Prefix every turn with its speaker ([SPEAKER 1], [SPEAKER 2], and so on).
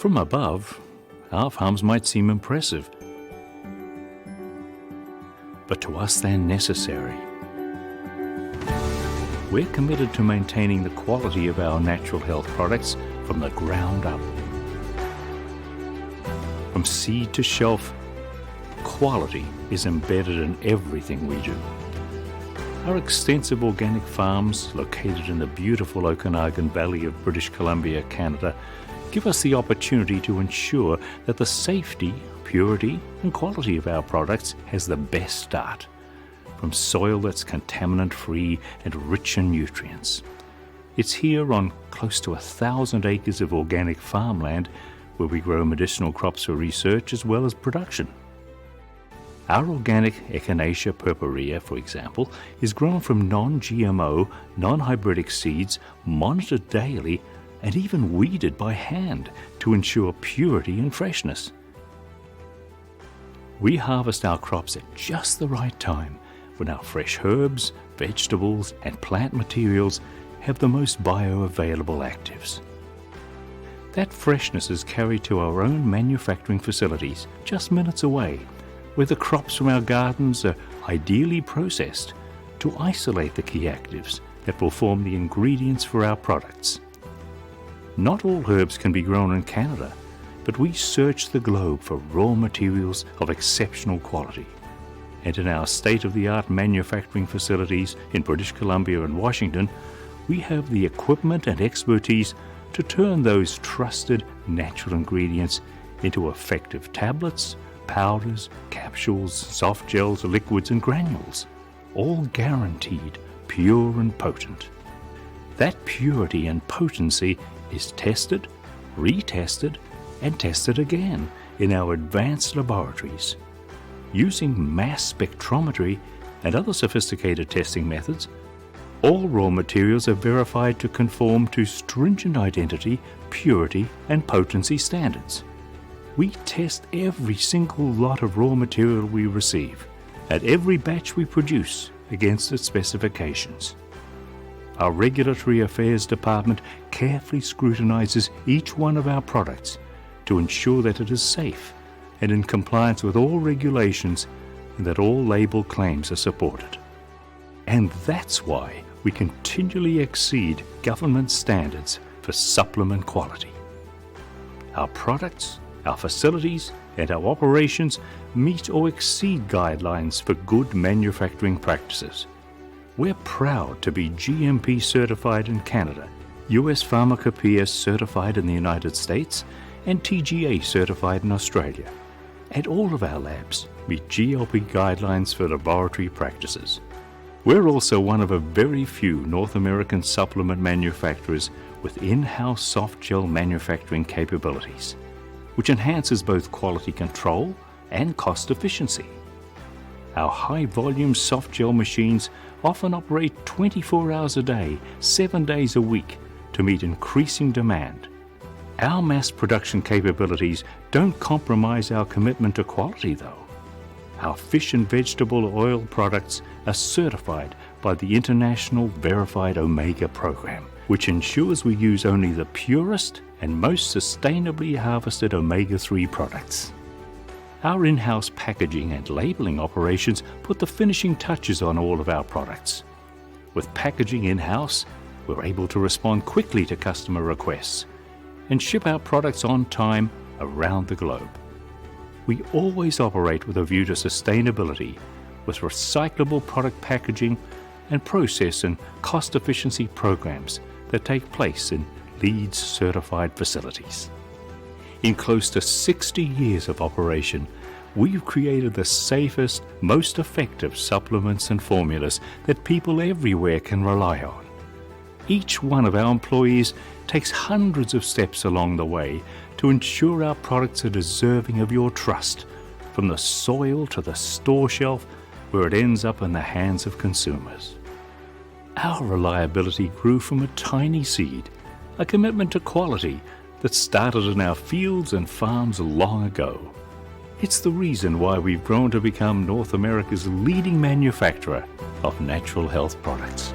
[SPEAKER 1] From above, our farms might seem impressive, but to us they're necessary. We're committed to maintaining the quality of our natural health products from the ground up. From seed to shelf, quality is embedded in everything we do. Our extensive organic farms, located in the beautiful Okanagan Valley of British Columbia, Canada, give us the opportunity to ensure that the safety, purity, and quality of our products has the best start, from soil that's contaminant-free and rich in nutrients. It's here on close to 1,000 acres of organic farmland where we grow medicinal crops for research as well as production. Our organic Echinacea purpurea, for example, is grown from non-GMO, non-hybridic seeds, monitored daily, and even weeded by hand to ensure purity and freshness. We harvest our crops at just the right time, when our fresh herbs, vegetables, and plant materials have the most bioavailable actives. That freshness is carried to our own manufacturing facilities just minutes away, where the crops from our gardens are ideally processed to isolate the key actives that will form the ingredients for our products. Not all herbs can be grown in Canada, but we search the globe for raw materials of exceptional quality. And in our state-of-the-art manufacturing facilities in British Columbia and Washington, we have the equipment and expertise to turn those trusted natural ingredients into effective tablets, powders, capsules, soft gels, liquids, and granules, all guaranteed pure and potent. That purity and potency is tested, retested, and tested again in our advanced laboratories. Using mass spectrometry and other sophisticated testing methods, all raw materials are verified to conform to stringent identity, purity, and potency standards. We test every single lot of raw material we receive, at every batch we produce, against its specifications. Our Regulatory Affairs Department carefully scrutinizes each one of our products to ensure that it is safe and in compliance with all regulations and that all label claims are supported. And that's why we continually exceed government standards for supplement quality. Our products, our facilities, and our operations meet or exceed guidelines for good manufacturing practices. We're proud to be GMP certified in Canada, US Pharmacopoeia certified in the United States, and TGA certified in Australia. And all of our labs meet GLP guidelines for laboratory practices. We're also one of a very few North American supplement manufacturers with in-house soft gel manufacturing capabilities, which enhances both quality control and cost efficiency. Our high-volume soft gel machines often operate 24 hours a day, 7 days a week to meet increasing demand. Our mass production capabilities don't compromise our commitment to quality, though. Our fish and vegetable oil products are certified by the International Verified Omega Program, which ensures we use only the purest and most sustainably harvested omega-3 products. Our in-house packaging and labeling operations put the finishing touches on all of our products. With packaging in-house, we're able to respond quickly to customer requests and ship our products on time around the globe. We always operate with a view to sustainability, with recyclable product packaging and process and cost efficiency programs that take place in LEED certified facilities. In close to 60 years of operation, we've created the safest, most effective supplements and formulas that people everywhere can rely on. Each one of our employees takes hundreds of steps along the way to ensure our products are deserving of your trust, from the soil to the store shelf, where it ends up in the hands of consumers. Our reliability grew from a tiny seed, a commitment to quality that started in our fields and farms long ago. It's the reason why we've grown to become North America's leading manufacturer of natural health products.